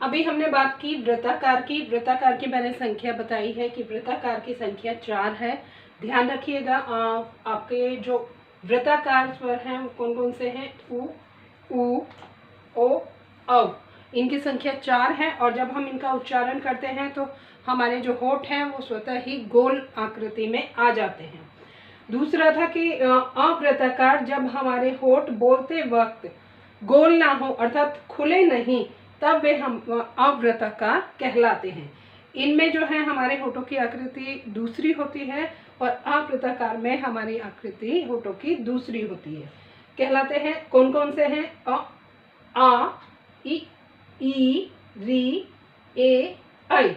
अभी हमने बात की वृत्ताकार की। वृत्ताकार की मैंने संख्या बताई है कि वृत्ताकार की संख्या 4 है। ध्यान रखिएगा, आपके जो वृत्ताकार स्वर हैं वो कौन कौन से हैं? उ, ओ, औ। इनकी संख्या 4 है और जब हम इनका उच्चारण करते हैं तो हमारे जो होठ हैं वो स्वतः ही गोल आकृति में आ जाते हैं। दूसरा था कि अवृत्ताकार, जब हमारे होठ बोलते वक्त गोल ना हो अर्थात खुले नहीं, तब वे हम अवृत्ताकार कहलाते हैं। इनमें जो है हमारे होठों की आकृति दूसरी होती है और अवृत्ताकार में हमारी आकृति होठों की दूसरी होती है। कहलाते हैं कौन कौन से हैं? अ, आ, ई, री, ए, ऐ।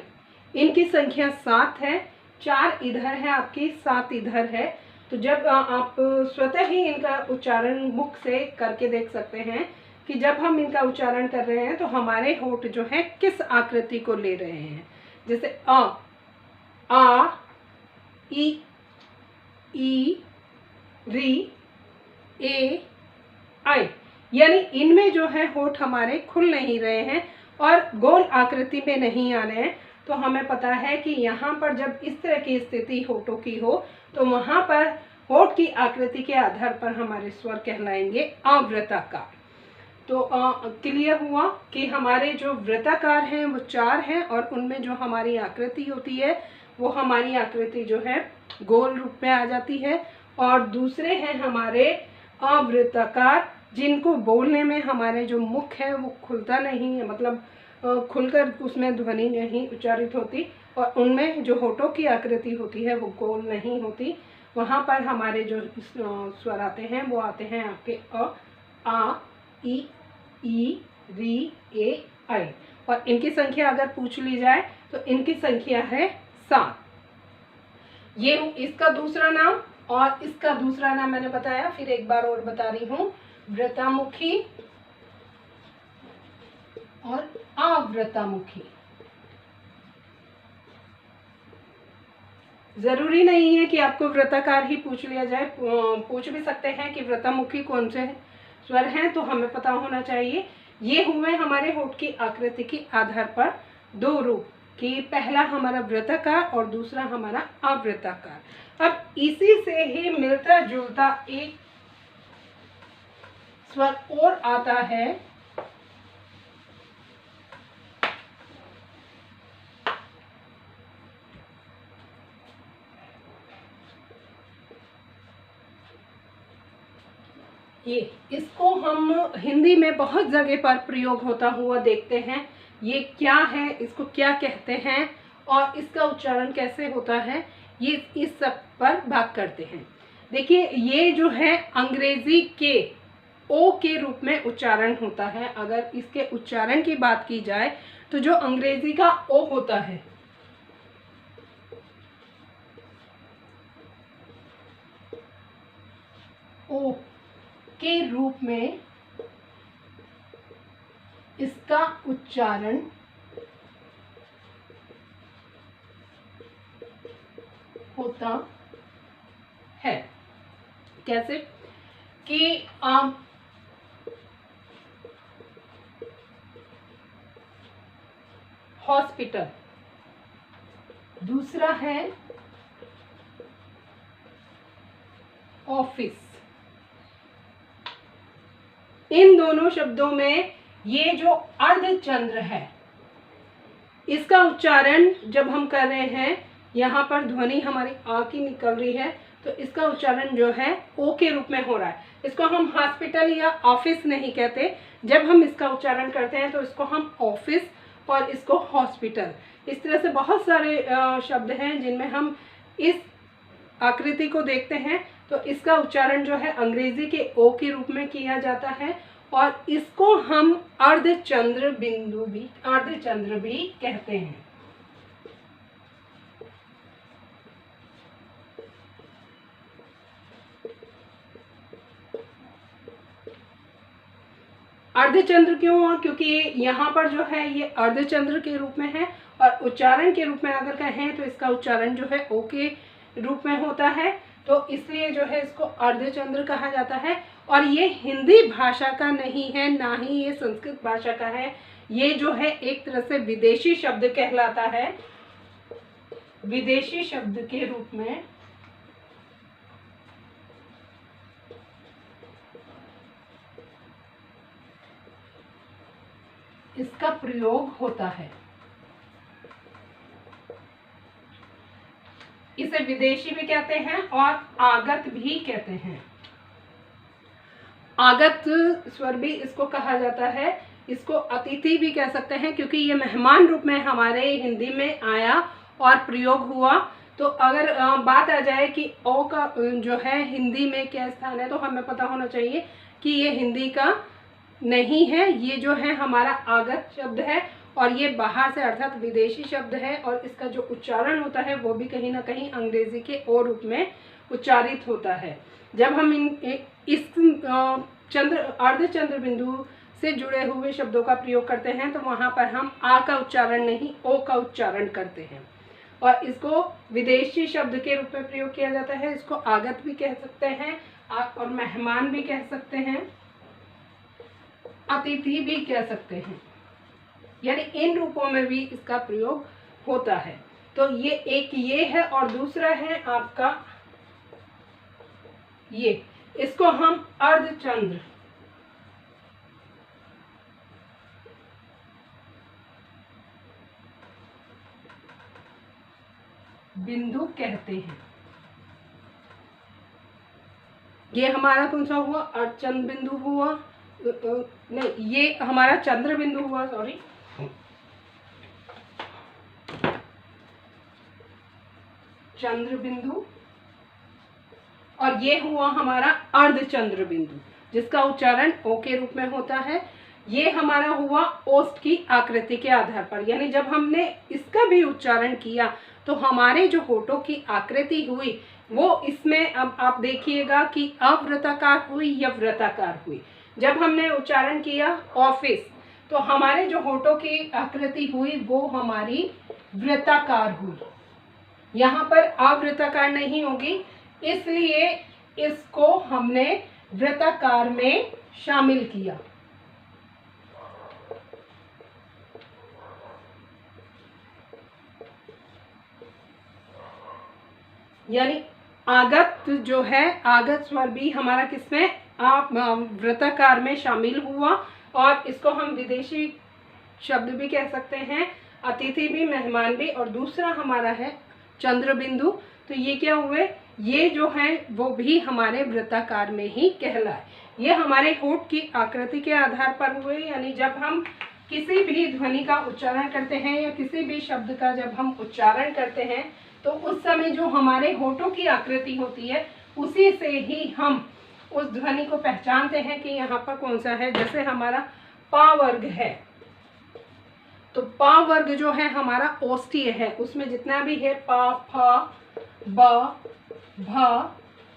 इनकी संख्या 7 है। 4 इधर है आपकी, 7 इधर है। तो जब आप स्वतः ही इनका उच्चारण मुख से करके देख सकते हैं कि जब हम इनका उच्चारण कर रहे हैं तो हमारे होठ जो है किस आकृति को ले रहे हैं। जैसे आ, ई, री, ए, ऐ। यानी इनमें जो है होठ हमारे खुल नहीं रहे हैं और गोल आकृति में नहीं आ रहे हैं। तो हमें पता है कि यहाँ पर जब इस तरह की स्थिति होठों की हो तो वहाँ पर होठ की आकृति के आधार पर हमारे स्वर कहलाएंगे अवृत्ताकार। तो क्लियर हुआ कि हमारे जो वृत्ताकार हैं वो 4 हैं और उनमें जो हमारी आकृति होती है वो हमारी आकृति जो है गोल रूप में आ जाती है। और दूसरे हैं हमारे अवृत्ताकार, जिनको बोलने में हमारे जो मुख है वो खुलता नहीं है, मतलब खुलकर उसमें ध्वनि नहीं उच्चारित होती और उनमें जो होठों की आकृति होती है वो गोल नहीं होती। वहाँ पर हमारे जो स्वर आते हैं वो आते हैं आपके आ, ई, री, ए, ऐ। और इनकी संख्या अगर पूछ ली जाए तो इनकी संख्या है 7। ये इसका दूसरा नाम और इसका दूसरा नाम मैंने बताया, फिर एक बार और बता रही हूँ। वृत्तामुखी और अवृत्तामुखी। जरूरी नहीं है कि आपको वृत्ताकार ही पूछ लिया जाए, पूछ भी सकते हैं कि वृत्तामुखी कौन से स्वर हैं, तो हमें पता होना चाहिए। ये हुए हमारे होठ की आकृति के आधार पर 2 रूप, कि पहला हमारा वृत्ताकार और दूसरा हमारा अवृत्ताकार। अब इसी से ही मिलता जुलता एक स्वर और आता है, ये इसको हम हिंदी में बहुत जगह पर प्रयोग होता हुआ देखते हैं। ये क्या है, इसको क्या कहते हैं और इसका उच्चारण कैसे होता है, ये इस सब पर बात करते हैं। देखिए, ये जो है अंग्रेजी के ओ के रूप में उच्चारण होता है। अगर इसके उच्चारण की बात की जाए तो जो अंग्रेजी का ओ होता है, ओ के रूप में इसका उच्चारण होता है। कैसे? कि हॉस्पिटल, दूसरा है ऑफिस। इन दोनों शब्दों में ये जो अर्धचंद्र है, इसका उच्चारण जब हम कर रहे हैं, यहाँ पर ध्वनि हमारी आ की निकल रही है, तो इसका उच्चारण जो है ओ के रूप में हो रहा है। इसको हम हॉस्पिटल या ऑफिस नहीं कहते। जब हम इसका उच्चारण करते हैं तो इसको हम ऑफिस और इसको हॉस्पिटल, इस तरह से बहुत सारे शब्द हैं जिनमें हम इस आकृति को देखते हैं। तो इसका उच्चारण जो है अंग्रेजी के ओ के रूप में किया जाता है और इसको हम अर्धचंद्र बिंदु भी, अर्धचंद्र भी कहते हैं। अर्धचंद्र क्यों हुआ? क्योंकि यहाँ पर जो है ये अर्धचंद्र के रूप में है और उच्चारण के रूप में अगर कहें तो इसका उच्चारण जो है ओ के रूप में होता है, तो इसलिए जो है इसको अर्धचंद्र कहा जाता है। और ये हिंदी भाषा का नहीं है, ना ही ये संस्कृत भाषा का है। ये जो है एक तरह से विदेशी शब्द कहलाता है, विदेशी शब्द के रूप में इसका प्रयोग होता है। इसे विदेशी भी कहते हैं और आगत भी कहते हैं। आगत स्वर भी इसको कहा जाता है। इसको अतिथि भी कह सकते हैं, क्योंकि ये मेहमान रूप में हमारे हिंदी में आया और प्रयोग हुआ। तो अगर बात आ जाए कि ओ का जो है हिंदी में क्या स्थान है, तो हमें पता होना चाहिए कि ये हिंदी का नहीं है, ये जो है हमारा आगत शब्द है और ये बाहर से अर्थात विदेशी शब्द है। और इसका जो उच्चारण होता है वो भी कहीं ना कहीं अंग्रेजी के ओ रूप में उच्चारित होता है। जब हम इस अर्धचंद्र बिंदु से जुड़े हुए शब्दों का प्रयोग करते हैं तो वहाँ पर हम आ का उच्चारण नहीं, ओ का उच्चारण करते हैं और इसको विदेशी शब्द के रूप में प्रयोग किया जाता है। इसको आगत भी कह सकते हैं और मेहमान भी कह सकते हैं, अतिथि भी कह सकते हैं, यानी इन रूपों में भी इसका प्रयोग होता है। तो ये एक ये है और दूसरा है आपका ये, इसको हम अर्धचंद्र बिंदु कहते हैं। ये हमारा कौन सा हुआ? अर्धचंद्र बिंदु हुआ, नहीं ये हमारा चंद्र बिंदु हुआ, सॉरी, चंद्र बिंदु, और ये हुआ हमारा अर्धचंद्र बिंदु जिसका उच्चारण ओ के रूप में होता है। ये हमारा हुआ ओष्ठ की आकृति के आधार पर, यानी जब हमने इसका भी उच्चारण किया तो हमारे जो होठों की आकृति हुई वो इसमें अब आप देखिएगा कि अवृत्ताकार हुई या वृत्ताकार हुई। जब हमने उच्चारण किया ऑफिस तो हमारे जो होठों की आकृति हुई वो हमारी वृत्ताकार हुई, यहाँ पर अवृत्ताकार नहीं होगी, इसलिए इसको हमने वृत्ताकार में शामिल किया। यानी आगत जो है, आगत स्वर भी हमारा किसमें वृत्ताकार में शामिल हुआ और इसको हम विदेशी शब्द भी कह सकते हैं, अतिथि भी, मेहमान भी, और दूसरा हमारा है चंद्र बिंदु। तो ये क्या हुए? ये जो है वो भी हमारे वृत्ताकार में ही कहलाए। ये हमारे होठ की आकृति के आधार पर हुए, यानी जब हम किसी भी ध्वनि का उच्चारण करते हैं या किसी भी शब्द का जब हम उच्चारण करते हैं तो उस समय जो हमारे होठों की आकृति होती है उसी से ही हम उस ध्वनि को पहचानते हैं कि यहाँ पर कौन सा है। जैसे हमारा पा वर्ग है तो पा वर्ग जो है हमारा ओष्ठीय है, उसमें जितना भी है पा, फ, ब, भ,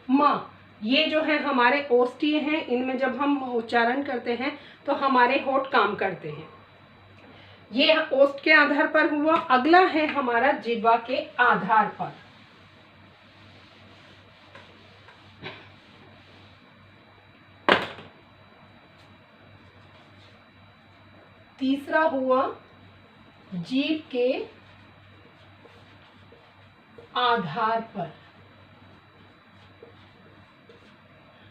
म, ये जो है हमारे ओष्ठीय हैं। इनमें जब हम उच्चारण करते हैं तो हमारे होठ काम करते हैं। ये ओष्ठ के आधार पर हुआ। अगला है हमारा जिह्वा के आधार पर। तीसरा हुआ जीभ के आधार पर।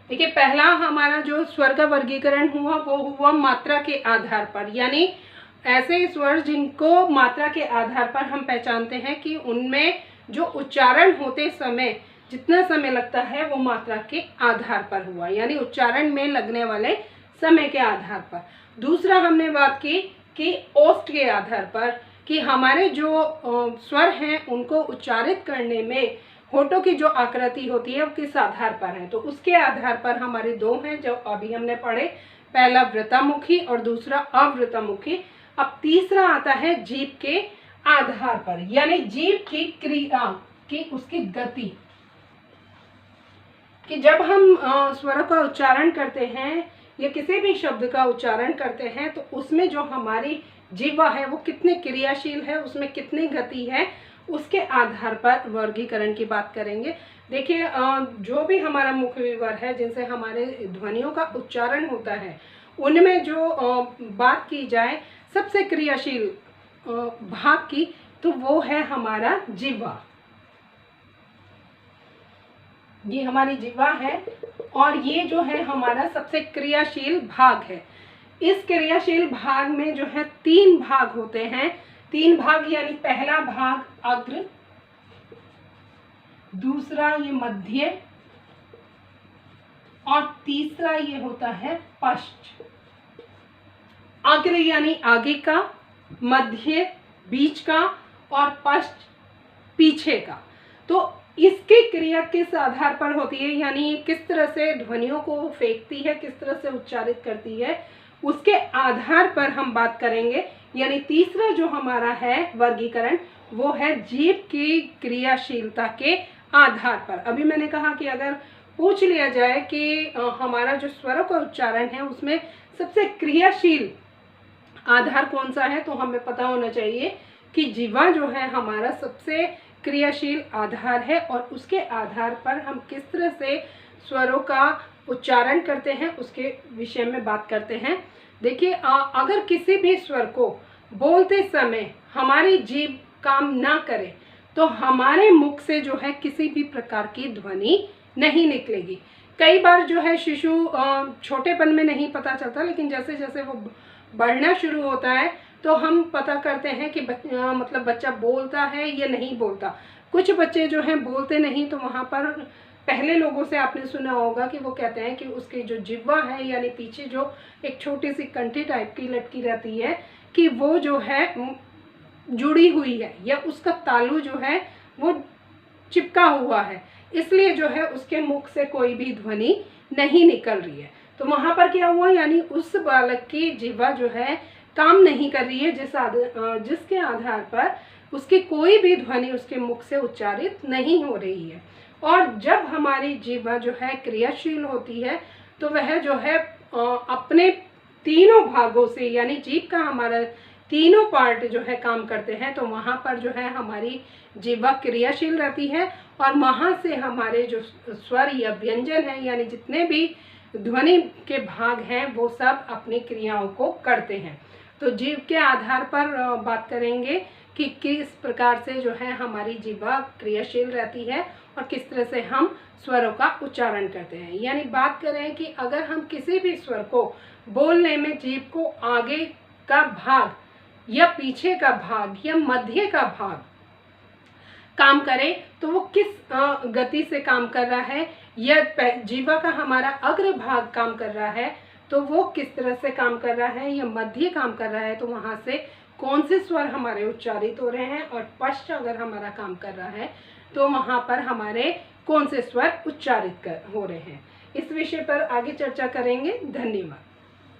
देखिए पहला हमारा जो स्वर का वर्गीकरण हुआ वो हुआ मात्रा के आधार पर, यानी ऐसे स्वर जिनको मात्रा के आधार पर हम पहचानते हैं कि उनमें जो उच्चारण होते समय जितना समय लगता है वो मात्रा के आधार पर हुआ, यानी उच्चारण में लगने वाले समय के आधार पर। दूसरा हमने बात की कि ओष्ठ के आधार पर, कि हमारे जो स्वर हैं उनको उच्चारित करने में होठों की जो आकृति होती है वो किस आधार पर है, तो उसके आधार पर हमारे दो हैं जो अभी हमने पढ़े, पहला वृत्तामुखी और दूसरा अवृत्तामुखी। अब तीसरा आता है जीभ के आधार पर, यानी जीभ की क्रिया की उसकी गति, कि जब हम स्वरों का उच्चारण करते हैं या किसी भी शब्द का उच्चारण करते हैं तो उसमें जो हमारी जिह्वा है वो कितने क्रियाशील है, उसमें कितनी गति है, उसके आधार पर वर्गीकरण की बात करेंगे। देखिए जो भी हमारा मुख विवर है, जिनसे हमारे ध्वनियों का उच्चारण होता है, उनमें जो बात की जाए सबसे क्रियाशील भाग की, तो वो है हमारा जिह्वा। ये हमारी जिह्वा है और ये जो है हमारा सबसे क्रियाशील भाग है। इस क्रियाशील भाग में जो है 3 भाग होते हैं। 3 भाग यानी पहला भाग अग्र, दूसरा ये मध्य और तीसरा ये होता है पश्च। अग्र यानी आगे का, मध्य बीच का और पश्च पीछे का। तो इसकी क्रिया किस आधार पर होती है, यानी किस तरह से ध्वनियों को फेंकती है, किस तरह से उच्चारित करती है, उसके आधार पर हम बात करेंगे। यानी तीसरा जो हमारा है वर्गीकरण, वो है जीभ की क्रियाशीलता के आधार पर। अभी मैंने कहा कि अगर पूछ लिया जाए कि हमारा जो स्वरों का उच्चारण है उसमें सबसे क्रियाशील आधार कौन सा है, तो हमें पता होना चाहिए कि जिह्वा जो है हमारा सबसे क्रियाशील आधार है और उसके आधार पर हम किस तरह से स्वरों का उच्चारण करते हैं उसके विषय में बात करते हैं। देखिए अगर किसी भी स्वर को बोलते समय हमारी जीभ काम ना करे तो हमारे मुख से जो है किसी भी प्रकार की ध्वनि नहीं निकलेगी। कई बार जो है शिशु छोटेपन में नहीं पता चलता, लेकिन जैसे जैसे वो बढ़ना शुरू होता है तो हम पता करते हैं कि मतलब बच्चा बोलता है या नहीं बोलता। कुछ बच्चे जो हैं बोलते नहीं, तो वहाँ पर पहले लोगों से आपने सुना होगा कि वो कहते हैं कि उसकी जो जिह्वा है, यानी पीछे जो एक छोटी सी कंठी टाइप की लटकी रहती है, कि वो जो है जुड़ी हुई है या उसका तालू जो है वो चिपका हुआ है, इसलिए जो है उसके मुख से कोई भी ध्वनि नहीं निकल रही है। तो वहाँ पर क्या हुआ, यानी उस बालक की जिह्वा जो है काम नहीं कर रही है, जिसके आधार पर उसकी कोई भी ध्वनि उसके मुख से उच्चारित नहीं हो रही है। और जब हमारी जिह्वा जो है क्रियाशील होती है तो वह जो है अपने तीनों भागों से, यानी जीभ का हमारा तीनों पार्ट जो है काम करते हैं, तो वहाँ पर जो है हमारी जिह्वा क्रियाशील रहती है और वहाँ से हमारे जो स्वर या व्यंजन है, यानी जितने भी ध्वनि के भाग हैं, वो सब अपनी क्रियाओं को करते हैं। तो जीभ के आधार पर बात करेंगे कि किस प्रकार से जो है हमारी जिह्वा क्रियाशील रहती है और किस तरह से हम स्वरों का उच्चारण करते हैं। यानी बात करें कि अगर हम किसी भी स्वर को बोलने में जीभ को आगे का भाग या पीछे का भाग या मध्य का भाग काम करे, तो वो किस गति से काम कर रहा है, या जिह्वा का हमारा अग्र भाग काम कर रहा है तो वो किस तरह से काम कर रहा है, या मध्य काम कर रहा है तो वहाँ से कौन से स्वर हमारे उच्चारित हो रहे हैं, और पश्च अगर हमारा काम कर रहा है तो वहाँ पर हमारे कौन से स्वर उच्चारित हो रहे हैं। इस विषय पर आगे चर्चा करेंगे। धन्यवाद।